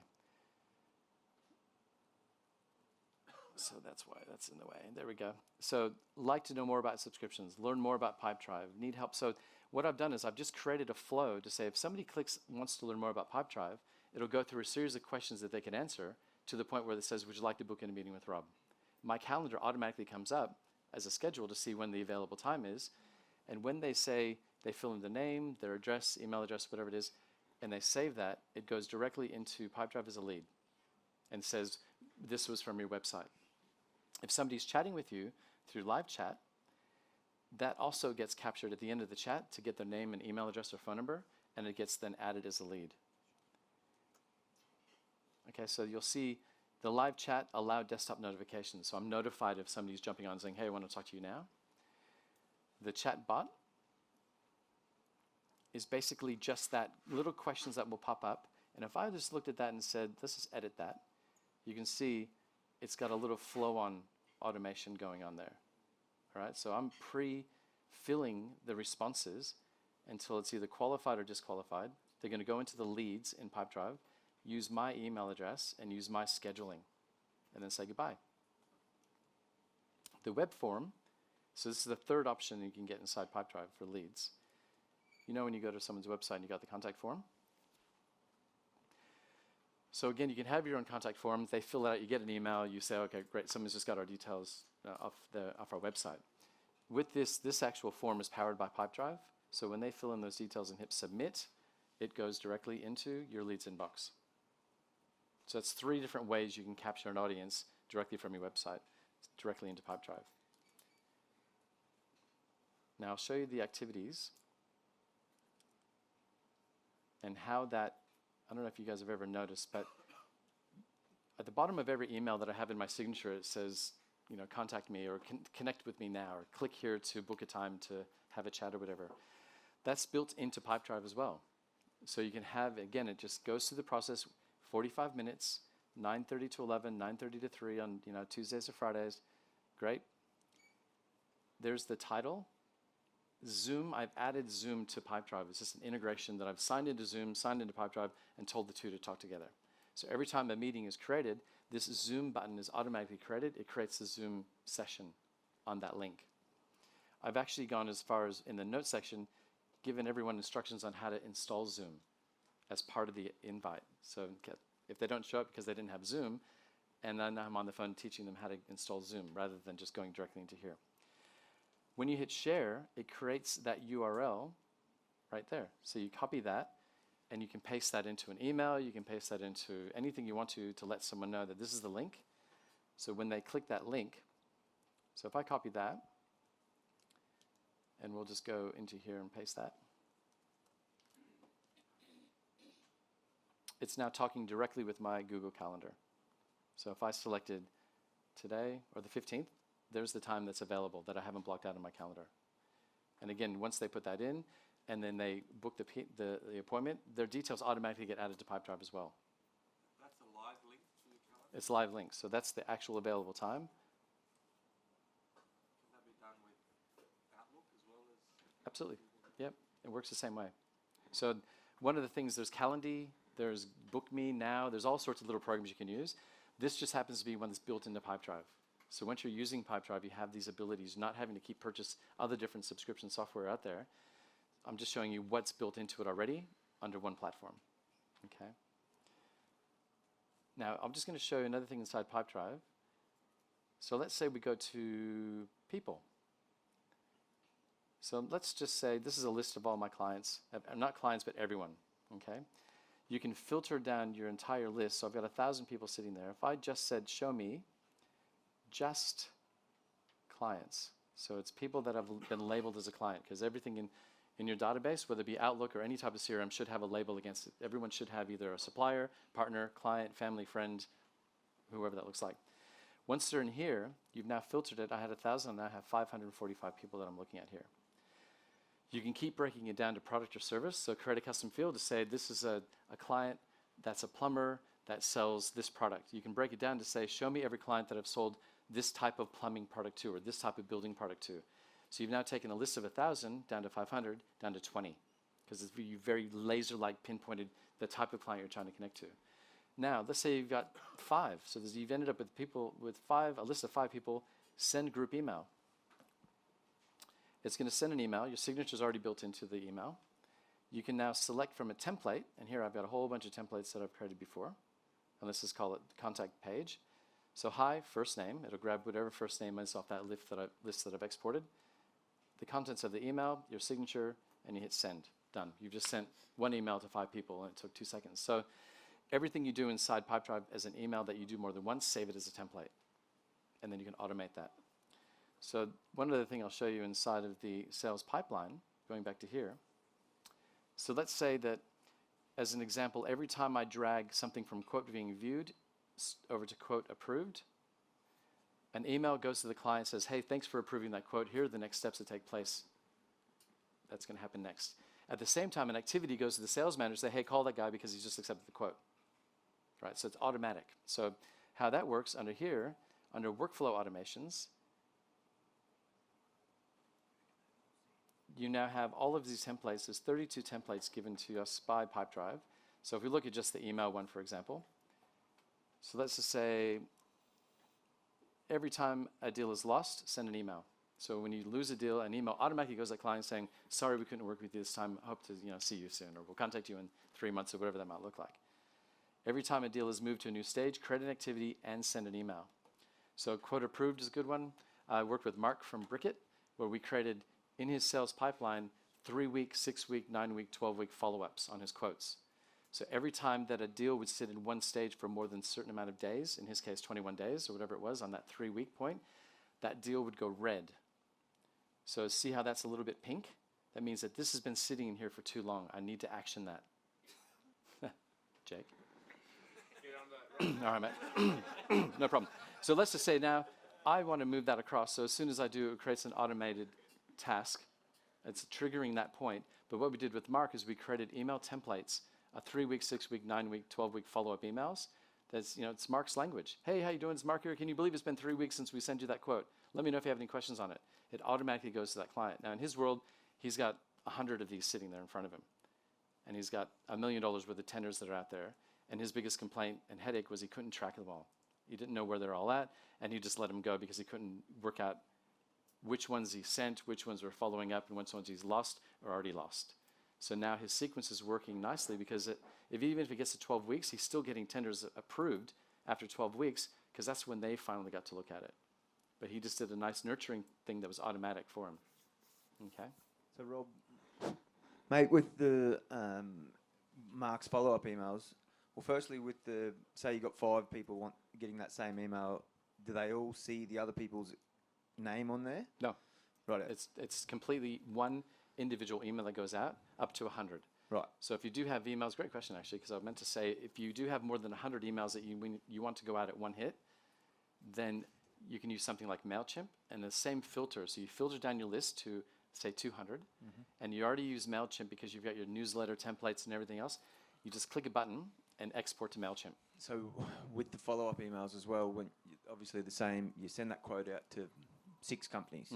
So that's why that's in the way. There we go. So like to know more about subscriptions, learn more about Pipedrive, need help. So what I've done is I've just created a flow to say if somebody wants to learn more about Pipedrive, it'll go through a series of questions that they can answer to the point where it says, would you like to book in a meeting with Rob? My calendar automatically comes up as a schedule to see when the available time is. And when they say they fill in the name, their address, email address, whatever it is, and they save that, it goes directly into Pipedrive as a lead and says, this was from your website. If somebody's chatting with you through live chat, that also gets captured at the end of the chat to get their name and email address or phone number, and it gets then added as a lead. Okay, so you'll see the live chat allow desktop notifications. So I'm notified if somebody's jumping on and saying, hey, I want to talk to you now. The chat bot is basically just that little questions that will pop up. And if I just looked at that and said, let's just edit that, you can see it's got a little flow-on automation going on there. All right, so I'm pre-filling the responses until it's either qualified or disqualified. They're going to go into the leads in Pipedrive, use my email address, and use my scheduling, and then say goodbye. The web form, so this is the third option you can get inside Pipedrive for leads. You know when you go to someone's website and you got the contact form? So again, you can have your own contact form. They fill it out, you get an email, you say, okay, great, someone's just got our details off our website. With this actual form is powered by Pipedrive. So when they fill in those details and hit submit, it goes directly into your leads inbox. So that's 3 different ways you can capture an audience directly from your website, directly into Pipedrive. Now I'll show you the activities and how that, I don't know if you guys have ever noticed, but at the bottom of every email that I have in my signature, it says, you know, contact me or connect with me now, or click here to book a time to have a chat or whatever. That's built into Pipedrive as well. So you can have, again, it just goes through the process, 45 minutes, 9:30 to 11, 9:30 to 3 on, you know, Tuesdays or Fridays. Great. There's the title. Zoom, I've added Zoom to Pipedrive. It's just an integration that I've signed into Zoom, signed into Pipedrive, and told the two to talk together. So every time a meeting is created, this Zoom button is automatically created. It creates the Zoom session on that link. I've actually gone as far as, in the notes section, given everyone instructions on how to install Zoom as part of the invite. So if they don't show up because they didn't have Zoom, and then I'm on the phone teaching them how to install Zoom rather than just going directly into here. When you hit share, it creates that URL right there. So you copy that, and you can paste that into an email. You can paste that into anything you want to let someone know that this is the link. So when they click that link, so if I copy that, and we'll just go into here and paste that. It's now talking directly with my Google Calendar. So if I selected today or the 15th, there's the time that's available that I haven't blocked out in my calendar. And again, once they put that in, and then they book the appointment, their details automatically get added to Pipedrive as well. That's a live link to the calendar? It's live link, so that's the actual available time. Can that be done with Outlook as well as? Absolutely, yep, it works the same way. So one of the things, there's Calendly, there's Book Me Now, there's all sorts of little programs you can use. This just happens to be one that's built into Pipedrive. So once you're using Pipedrive, you have these abilities, not having to keep purchase other different subscription software out there. I'm just showing you what's built into it already under one platform, okay? Now, I'm just going to show you another thing inside Pipedrive. So let's say we go to people. So let's just say this is a list of all my clients, not clients, but everyone, okay? You can filter down your entire list. So I've got 1,000 people sitting there. If I just said, show me just clients. So it's people that have been labeled as a client, because everything in your database, whether it be Outlook or any type of CRM, should have a label against it. Everyone should have either a supplier, partner, client, family, friend, whoever that looks like. Once they're in here, you've now filtered it. I had 1,000, and I have 545 people that I'm looking at here. You can keep breaking it down to product or service. So create a custom field to say this is a client that's a plumber that sells this product. You can break it down to say, show me every client that I've sold this type of plumbing product to, or this type of building product to. So you've now taken a list of 1,000 down to 500, down to 20, because you very laser-like pinpointed the type of client you're trying to connect to. Now, let's say you've got 5. So you've ended up with people with 5, a list of 5 people. Send group email. It's going to send an email. Your signature's already built into the email. You can now select from a template, and here I've got a whole bunch of templates that I've created before. And let's just call it contact page. So hi, first name. It'll grab whatever first name is off that list that I've exported. The contents of the email, your signature, and you hit send. Done. You've just sent one email to 5 people, and it took 2 seconds. So everything you do inside Pipedrive as an email that you do more than once, save it as a template. and then you can automate that. So one other thing I'll show you inside of the sales pipeline, going back to here. So let's say that, as an example, every time I drag something from quote being viewed over to quote approved, an email goes to the client and says, hey, thanks for approving that quote. Here are the next steps that take place. That's going to happen next. At the same time, an activity goes to the sales manager, say, hey, call that guy because he's just accepted the quote. Right, so it's automatic. So how that works under here, under workflow automations, you now have all of these templates. There's 32 templates given to us by Pipedrive. So if we look at just the email one, for example, so let's just say every time a deal is lost, send an email. So when you lose a deal, an email automatically goes to the client saying, sorry, we couldn't work with you this time. Hope to see you soon, or we'll contact you in 3 months, or whatever that might look like. Every time a deal is moved to a new stage, create an activity and send an email. So quote approved is a good one. I worked with Mark from Bricket, where we created in his sales pipeline 3-week, 6-week, 9-week, 12-week follow-ups on his quotes. So every time that a deal would sit in one stage for more than a certain amount of days, in his case 21 days or whatever it was on that 3-week point, that deal would go red. So see how that's a little bit pink? That means that this has been sitting in here for too long. I need to action that. Jake? All right, mate. No problem. So let's just say now I want to move that across. So as soon as I do, it creates an automated task. It's triggering that point. But what we did with Mark is we created email templates, a 3-week, 6-week, 9-week, 12-week follow-up emails. That's, it's Mark's language. Hey, how you doing? It's Mark here. Can you believe it's been 3 weeks since we sent you that quote? Let me know if you have any questions on it. It automatically goes to that client. Now in his world, he's got 100 of these sitting there in front of him. And he's got $1 million worth of tenders that are out there. And his biggest complaint and headache was he couldn't track them all. He didn't know where they're all at, and he just let them go because he couldn't work out which ones he sent, which ones were following up, and which ones he's lost or already lost. So now his sequence is working nicely because even if he gets to 12 weeks, he's still getting tenders approved after 12 weeks because that's when they finally got to look at it. But he just did a nice nurturing thing that was automatic for him. Okay? So Rob, mate, with the Mark's follow-up emails, well, firstly, with say you got 5 people getting that same email, do they all see the other people's name on there? No. Right. It's completely one individual email that goes out up to 100. Right. So if you do have emails, great question actually, because I meant to say if you do have more than 100 emails that you want to go out at one hit, then you can use something like MailChimp and the same filter. So you filter down your list to say 200, and you already use MailChimp because you've got your newsletter templates and everything else. You just click a button and export to MailChimp. So with the follow-up emails as well, when obviously the same, you send that quote out to 6 companies,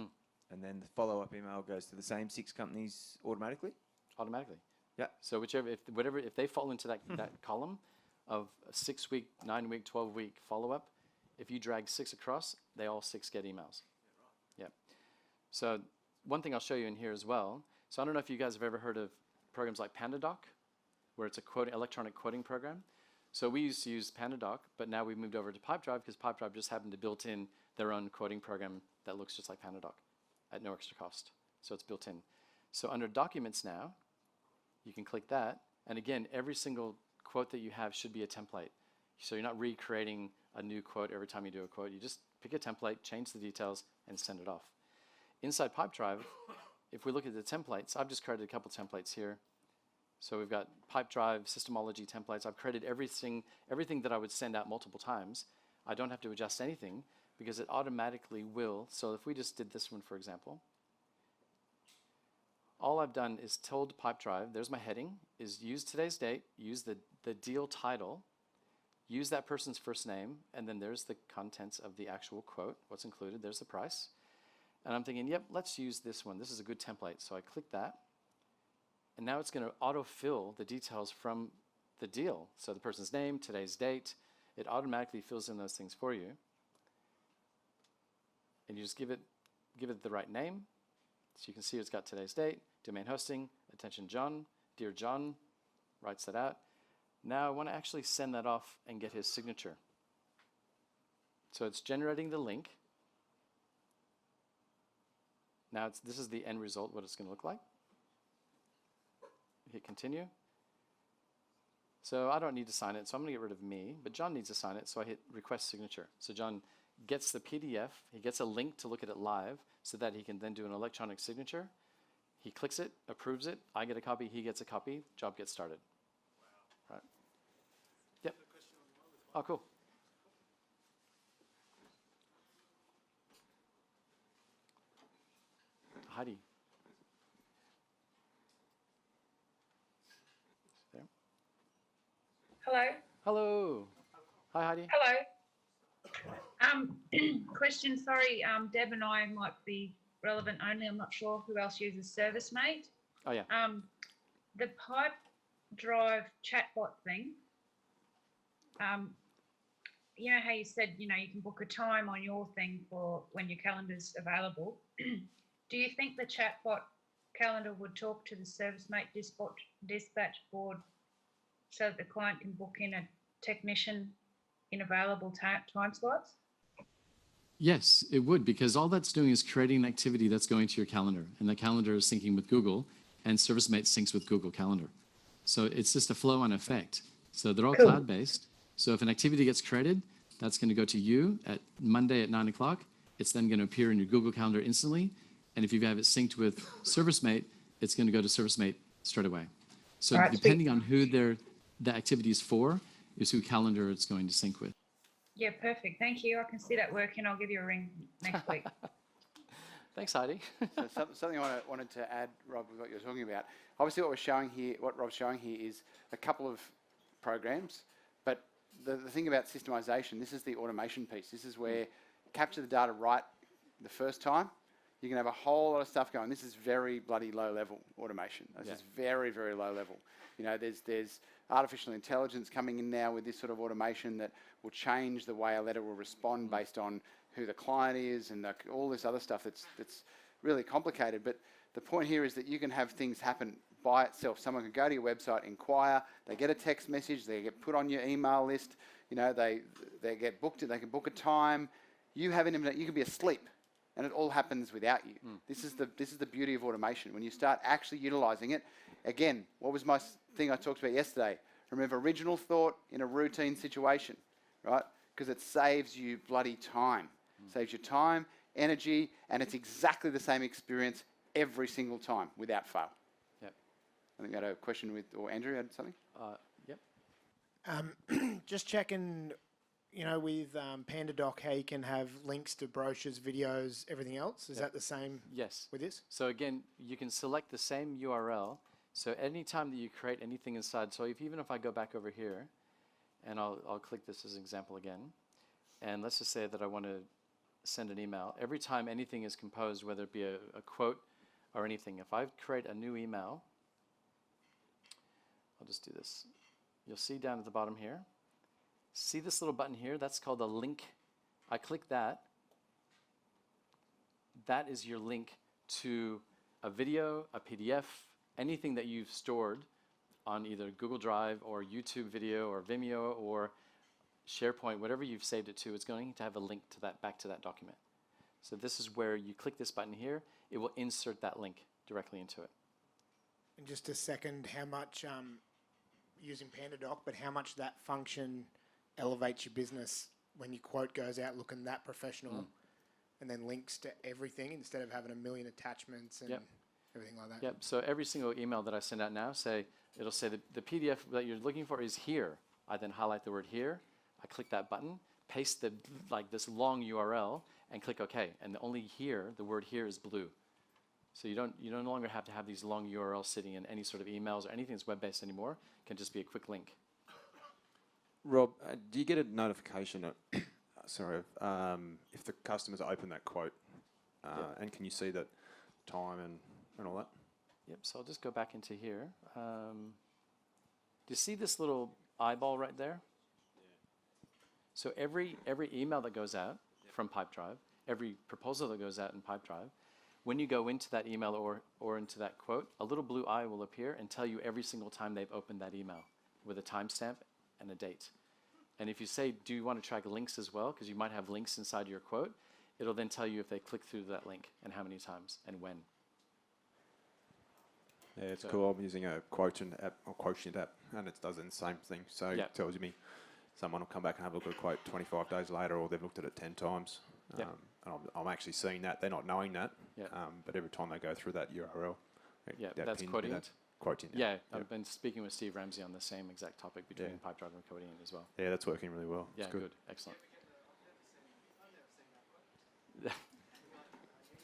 and then the follow-up email goes to the same 6 companies automatically? Automatically. Yeah. So if they fall into that column of a 6-week, 9-week, 12-week follow-up, if you drag 6 across, they all 6 get emails. Yeah. So one thing I'll show you in here as well. So I don't know if you guys have ever heard of programs like PandaDoc, where it's a electronic quoting program. So we used to use PandaDoc, but now we've moved over to Pipedrive because Pipedrive just happened to built in their own quoting program that looks just like PandaDoc at no extra cost. So it's built in. So under Documents now, you can click that. And again, every single quote that you have should be a template. So you're not recreating a new quote every time you do a quote. You just pick a template, change the details, and send it off. Inside Pipedrive, if we look at the templates, I've just created a couple templates here. So we've got Pipedrive, Systemology templates. I've created everything that I would send out multiple times. I don't have to adjust anything because it automatically will. So if we just did this one, for example, all I've done is told Pipedrive, there's my heading, is use today's date, use the deal title, use that person's first name, and then there's the contents of the actual quote, what's included, there's the price. And I'm thinking, yep, let's use this one. This is a good template. So I click that. And now it's going to autofill the details from the deal. So the person's name, today's date, it automatically fills in those things for you. And you just give it the right name. So you can see it's got today's date, domain hosting, attention John, dear John, writes that out. Now I want to actually send that off and get his signature. So it's generating the link. Now this is the end result, what it's going to look like. Hit continue. So I don't need to sign it, so I'm going to get rid of me, but John needs to sign it, so I hit request signature. So John gets the PDF, he gets a link to look at it live so that he can then do an electronic signature. He clicks it, approves it, I get a copy, he gets a copy, job gets started. Right. Yep. Oh, cool. Heidi. There. Hello. Hello. Hi, Heidi. Hello. Question, sorry, Deb and I might be relevant only. I'm not sure who else uses ServiceMate. Oh, yeah. The Pipe Drive chatbot thing, you know how you said, you can book a time on your thing for when your calendar's available. Do you think the chatbot calendar would talk to the ServiceMate dispatch board so that the client can book in a technician in available time slots? Yes, it would, because all that's doing is creating an activity that's going to your calendar, and the calendar is syncing with Google, and ServiceMate syncs with Google Calendar. So it's just a flow on effect. So they're all cloud-based. So if an activity gets created, that's going to go to you at Monday at 9 o'clock. It's then going to appear in your Google Calendar instantly. And if you have it synced with ServiceMate, it's going to go to ServiceMate straight away. So depending on who the activity is for, is who calendar it's going to sync with. Yeah, perfect. Thank you. I can see that working. I'll give you a ring next week. Thanks, Heidi. So something I wanted to add, Rob, with what you're talking about. Obviously, what Rob's showing here is a couple of programs, but the thing about systemization, this is the automation piece. This is where capture the data right the first time. You can have a whole lot of stuff going. This is very bloody low level automation. This is very, very low level. There's artificial intelligence coming in now with this sort of automation that will change the way a letter will respond based on who the client is and all this other stuff that's really complicated. But the point here is that you can have things happen by itself. Someone can go to your website, inquire, they get a text message, they get put on your email list, they get booked, they can book a time. You can be asleep and it all happens without you. This is the beauty of automation. When you start actually utilizing it, again, what was my thing I talked about yesterday? Remember, original thought in a routine situation, right? Because it saves you bloody time. Saves you time, energy, and it's exactly the same experience every single time without fail. Yep. I think I had a question or Andrew had something? Yep. Just checking, with PandaDoc, how you can have links to brochures, videos, everything else. Is that the same with this? So again, you can select the same URL. So anytime that you create anything inside, so even if I go back over here, and I'll click this as an example again, and let's just say that I want to send an email. Every time anything is composed, whether it be a quote or anything, if I create a new email, I'll just do this. You'll see down at the bottom here, see this little button here? That's called a link. I click that. That is your link to a video, a PDF, anything that you've stored on either Google Drive or YouTube video or Vimeo or SharePoint, whatever you've saved it to, it's going to have a link to that, back to that document. So this is where you click this button here, it will insert that link directly into it. And just a second, how much, using PandaDoc, but how much that function elevates your business when your quote goes out looking that professional and then links to everything instead of having a million attachments and everything like that? Yep, so every single email that I send out now, it'll say the PDF that you're looking for is here. I then highlight the word here, I click that button, paste this long URL, and click OK. And only here, the word here is blue. So you no longer have to have these long URLs sitting in any sort of emails or anything that's web-based anymore. It can just be a quick link. Rob, do you get a notification if the customers open that quote? And can you see that time and all that? Yep, so I'll just go back into here. Do you see this little eyeball right there? So every email that goes out from Pipedrive, every proposal that goes out in Pipedrive, when you go into that email or into that quote, a little blue eye will appear and tell you every single time they've opened that email with a timestamp and a date. And if you say, do you want to track links as well, because you might have links inside your quote, it'll then tell you if they click through that link and how many times and when. Yeah, it's cool. I'm using a quotient app, and it does the same thing. So it tells me someone will come back and have a look at a quote 25 days later, or they've looked at it 10 times. Yep. And I'm actually seeing that. They're not knowing that. Yep. But every time they go through that URL, Yeah, that that's pin- quoting. that's quoting. Yeah, Yep. I've been speaking with Steve Ramsey on the same exact topic between Yeah. Pipedrive and Coding as well. Yeah, that's working really well. Yeah, It's good. Excellent.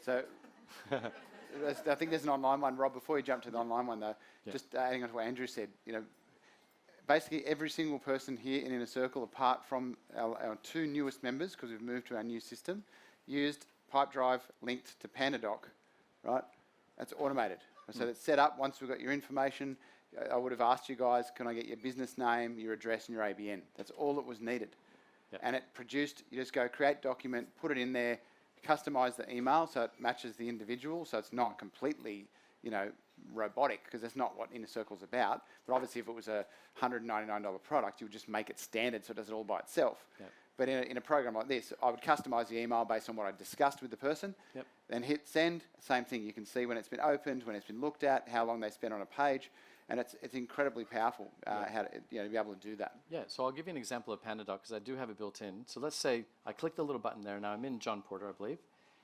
So I think there's an online one. Rob, before you jump to the online one though, Yeah. just adding on to what Andrew said, basically every single person here in Inner Circle, apart from our two newest members, because we've moved to our new system, used Pipedrive linked to PandaDoc, right? That's automated. So it's set up. Once we've got your information, I would have asked you guys, can I get your business name, your address and your ABN? That's all that was needed. Yep. And it produced, you just go create document, put it in there, customize the email so it matches the individual, so it's not completely, robotic, because that's not what Inner Circle's about. But obviously if it was a $199 product, you would just make it standard so it does it all by itself. Yep. But in a program like this, I would customize the email based on what I discussed with the person, Yep. then hit send, same thing. You can see when it's been opened, when it's been looked at, how long they spent on a page, and it's incredibly powerful how to, to be able to do that. Yeah, so I'll give you an example of PandaDoc because I do have it built in. So let's say I click the little button there. Now I'm in John Porter, I believe.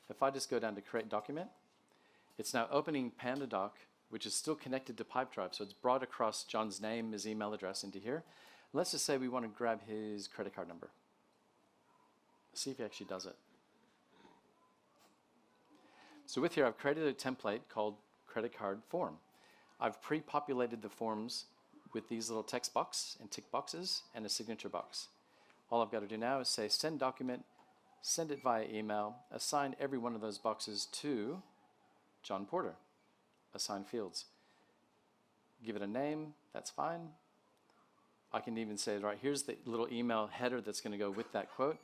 If I just go down to create document, it's now opening PandaDoc, which is still connected to Pipedrive. So it's brought across John's name, his email address into here. Let's just say we want to grab his credit card number. See if he actually does it. So with here, I've created a template called credit card form. I've pre-populated the forms with these little text box and tick boxes and a signature box. All I've got to do now is say send document, send it via email, assign every one of those boxes to John Porter, assign fields. Give it a name, that's fine. I can even say, right, here's the little email header that's going to go with that quote.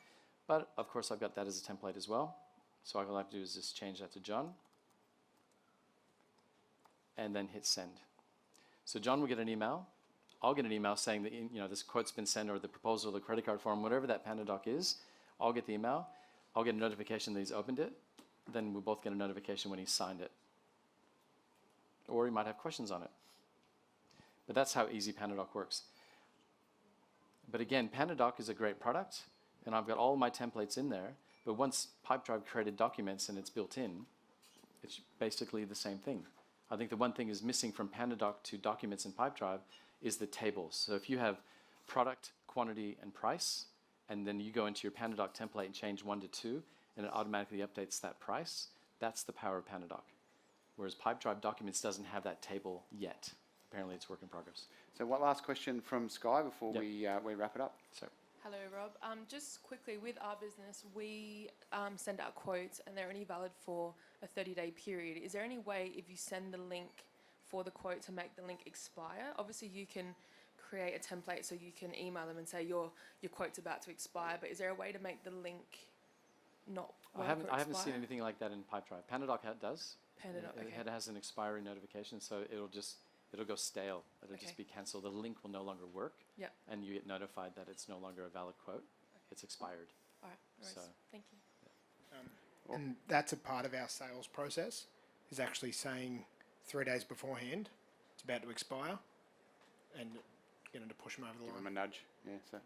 But of course I've got that as a template as well. So all I have to do is just change that to John and then hit send. So John will get an email. I'll get an email saying that this quote's been sent, or the proposal, the credit card form, whatever that PandaDoc is. I'll get the email. I'll get a notification that he's opened it. Then we'll both get a notification when he's signed it. Or he might have questions on it. But that's how easy PandaDoc works. But again, PandaDoc is a great product, and I've got all my templates in there. But once Pipedrive created documents and it's built in, it's basically the same thing. I think the one thing is missing from PandaDoc to documents in Pipedrive is the tables. So if you have product, quantity, and price, and then you go into your PandaDoc template and change 1 to 2, and it automatically updates that price, that's the power of PandaDoc. Whereas Pipedrive Documents doesn't have that table yet. Apparently it's work in progress. So one last question from Sky before we wrap it up. So. Hello, Rob. Just quickly, with our business, we send out quotes and they're only valid for a 30-day period. Is there any way, if you send the link for the quote, to make the link expire? Obviously, you can create a template so you can email them and say your quote's about to expire, but is there a way to make the link not work I haven't seen anything like that in Pipedrive. PandaDoc does. PandaDoc, okay. It has an expiry notification, so it'll go stale. It'll just be cancelled. The link will no longer work. Yep. And you get notified that it's no longer a valid quote. It's expired. All right. No worries. So. Thank you. And that's a part of our sales process, is actually saying 3 days beforehand it's about to expire, and to push them over the line. Give them a nudge. Yeah. So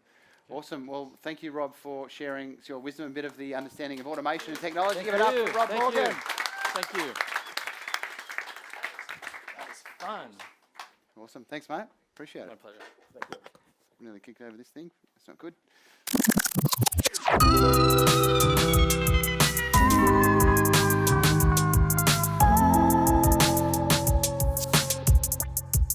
awesome. Well, thank you, Rob, for sharing your wisdom, a bit of the understanding of automation and technology. Give it up for Rob Morgan. Thank you. That was fun. Awesome. Thanks, mate. Appreciate My it. pleasure. Thank you. Nearly kicked over this thing. That's not good.